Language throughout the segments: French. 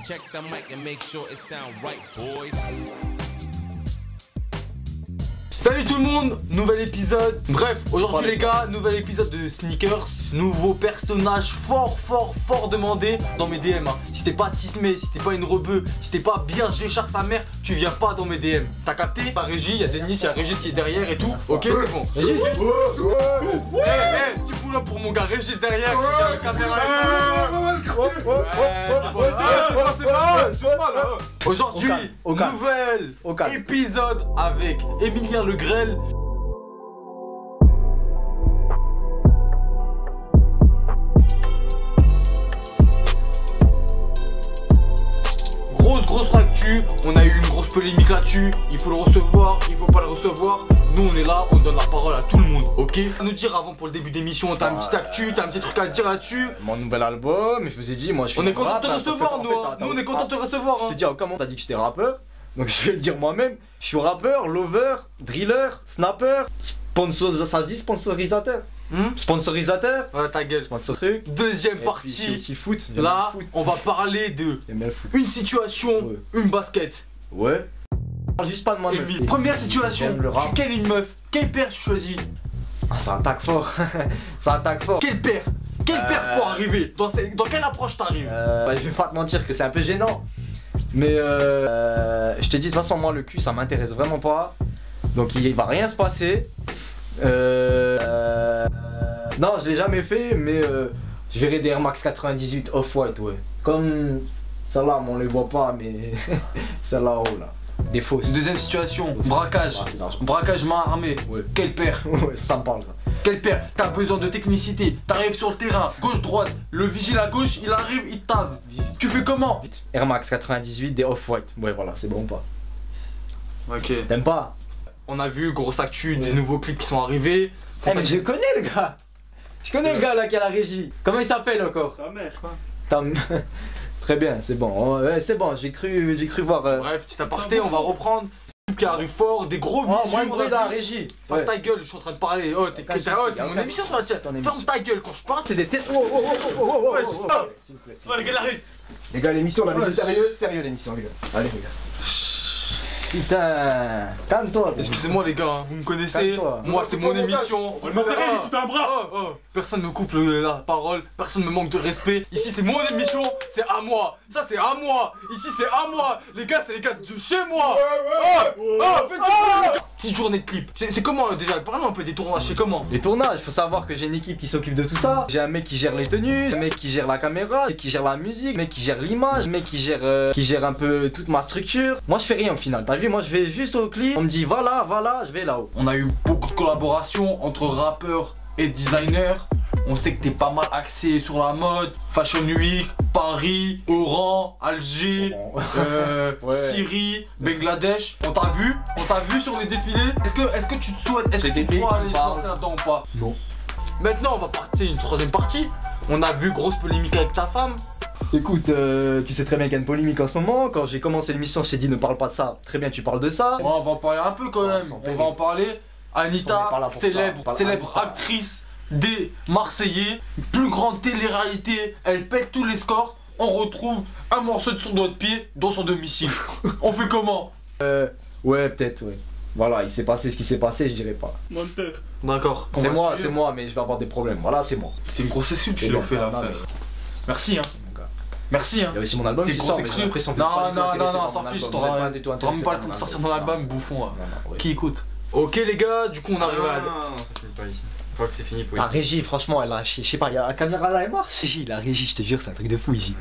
Check the mic and make sure it sound right, boys. Salut tout le monde, nouvel épisode. Bref, aujourd'hui les gars, nouvel épisode de Sneakers. Nouveau personnage fort demandé dans mes DM hein. Si t'es pas Tismé, si t'es pas une rebeu, si t'es pas bien Géchard sa mère, tu viens pas dans mes DM. T'as capté? Par régie, il y a Denis, il y a Régis qui est derrière et tout. Ok, c'est bon. Tu poules là pour mon gars Régis derrière qui gère le caméra et tout. Aujourd'hui, nouvel épisode avec Emilien Le Grêle. Grosse actu, on a eu une grosse polémique là-dessus. Il faut le recevoir, il faut pas le recevoir. Nous on est là, on donne la parole à tout le monde, ok? À nous dire avant pour le début d'émission, t'as un petit actu, t'as un petit truc à dire là-dessus. Mon nouvel album, je vous ai dit, moi je suis. On est content de te recevoir, nous, on est content de te recevoir. Je te dis, comment t'as dit que j'étais rappeur? Donc je vais le dire moi-même. Je suis rappeur, lover, driller, snapper, sponsor, ça se dit sponsorisateur. Sponsorisateur. Ouais, ta gueule. Sponsor truc. Deuxième Et partie. puis, aussi foot. Là, on va parler de une situation, une basket. Ouais. Juste pas de moi. Première situation, tu kennes une meuf. Quelle paire tu choisis? Ah, ça attaque fort. Ça attaque fort. Quelle paire? Quelle paire pour arriver? Dans quelle approche t'arrives? Je vais pas te mentir que c'est un peu gênant. Mais je t'ai dit de toute façon moi le cul ça m'intéresse vraiment pas. Donc il va rien se passer. Non je l'ai jamais fait mais je verrai des Air Max 98 Off-White ouais. Comme celle-là on les voit pas mais celle-là haut là. Des fausses. Deuxième situation, braquage. Ah, braquage main armée. Ouais. Quelle paire? Ouais ça me parle ça. Quelle paire? T'as besoin de technicité. T'arrives sur le terrain, gauche-droite. Le vigile à gauche, il arrive, il te tase. Tu fais comment? Air Max 98 des Off-White. Ouais voilà c'est bon ou pas? Ok. T'aimes pas? On a vu grosse actu, des nouveaux clips qui sont arrivés. Mais je connais le gars. Je connais le gars là qui a la régie. Comment il s'appelle encore? Ta mère quoi. Très bien, c'est bon. Ouais, c'est bon, j'ai cru voir. Bref, petit aparté, on va reprendre. Qui arrive fort, des gros visuels. Moi, bruit dans la régie. Ferme ta gueule, je suis en train de parler. Oh, t'es c'est mon émission sur la chaîne. Ferme ta gueule quand je parle. C'est des têtes. Les gars, la régie. Les gars, l'émission, on avait dit sérieux l'émission, les gars. Allez, les gars. Putain, calme-toi. Excusez-moi les gars, vous me connaissez. Moi c'est mon émission. On va le m'enterrer, j'ai coupé un bras. Personne me coupe la parole, personne me manque de respect. Ici c'est mon émission, c'est à moi. Ça c'est à moi. Ici c'est à moi. Les gars, c'est les gars de chez moi. Petite journée de clip. C'est comment déjà? Parlons un peu des tournages, c'est comment? Les tournages, faut savoir que j'ai une équipe qui s'occupe de tout ça. J'ai un mec qui gère les tenues, un mec qui gère la caméra, un mec qui gère la musique, un mec qui gère l'image, un mec qui gère un peu toute ma structure. Moi je fais rien au final, t'as vu? Moi je vais juste au clip, on me dit va là, je vais là-haut. On a eu beaucoup de collaborations entre rappeurs et designers. On sait que t'es pas mal axé sur la mode, Fashion Week, Paris, Oran, Alger, Syrie, Bangladesh. On t'a vu sur les défilés. Est-ce que tu te souhaites, est-ce que tu dois aller lancer là-dedans ou pas? Non. Maintenant on va partir une troisième partie. On a vu grosse polémique avec ta femme. Écoute, tu sais très bien qu'il y a une polémique en ce moment. Quand j'ai commencé l'émission, je t'ai dit ne parle pas de ça. Très bien, tu parles de ça. On va en parler un peu quand même. On va en parler. Anita, célèbre actrice des Marseillais, plus grande télé-réalité, elle pète tous les scores. On retrouve un morceau de son doigt de pied dans son domicile. On fait comment? Ouais, peut-être, ouais. Voilà, il s'est passé ce qui s'est passé, je dirais pas. Menteur. D'accord. C'est moi, mais je vais avoir des problèmes. Voilà, c'est moi. C'est une grosse excuse que tu l'as fait là, frère. Merci hein. Merci hein. Il y a aussi mon album qui sort, mais j'ai l'impression que non, s'en fiche, t'auras même pas le temps de sortir ton album, bouffon. Qui écoute? Ok les gars, du coup on arrive à la... Non, ça finit pas ici. Une fois que c'est fini pour la régie, franchement, elle a... Je sais pas, il y a la caméra là, elle marche. La régie, je te jure, c'est un truc de fou ici.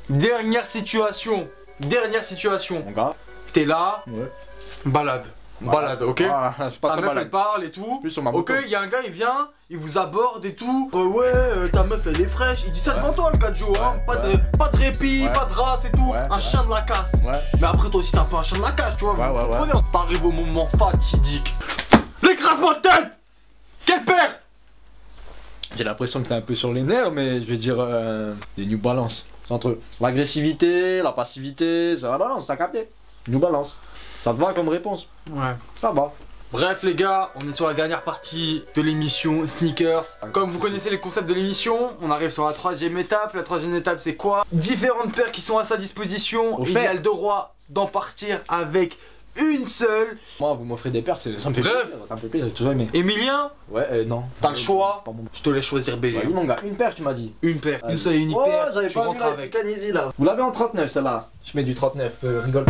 Dernière situation. Mon gars. T'es là, balade, ok? Ta meuf elle parle et tout. Ok, il y a un gars, il vient, il vous aborde et tout. Ta meuf elle est fraîche. Il dit ça devant toi le gars de Joe, hein. Pas de répit, pas de race et tout. Un chien de la casse. Mais après toi aussi t'es un peu un chien de la casse, tu vois. T'arrives au moment fatidique. L'écrasement de tête. Quelle paire? J'ai l'impression que t'es un peu sur les nerfs, mais je vais dire des New Balance. C'est entre l'agressivité, la passivité, c'est la balance, t'as capté? New Balance. Ça te va comme réponse? Ouais. Ça va. Bref les gars, on est sur la dernière partie de l'émission Sneakers. Comme vous connaissez les concepts de l'émission, on arrive sur la troisième étape. La troisième étape c'est quoi? Différentes paires qui sont à sa disposition. Il a le droit d'en partir avec une seule. Moi vous m'offrez des paires, ça me fait plaisir. Ça me fait plaisir, j'ai toujours aimé. Emilien? Ouais, non. T'as le choix. Je te laisse choisir BG. Vas-y mon gars, une paire tu m'as dit. Une paire, une seule et unique paire. Tu rentres avec. Là. Vous l'avez en 39 celle-là. Je mets du 39, rigole.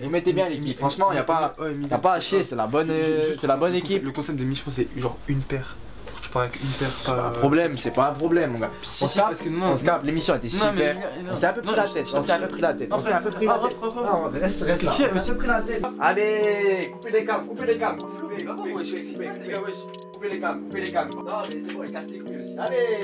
Vous mettez bien l'équipe, franchement il n'y a pas à chier, c'est la bonne équipe. Le concept de mission c'est genre une paire. Je pars avec une paire. C'est pas un problème, c'est pas un problème mon gars. On se capte, l'émission était super. On s'est un peu pris la tête, Reste là, on s'est un peu pris la tête. Allez, coupez les câbles. Coupez les câbles. Non mais c'est bon, il casse les couilles aussi. Allez.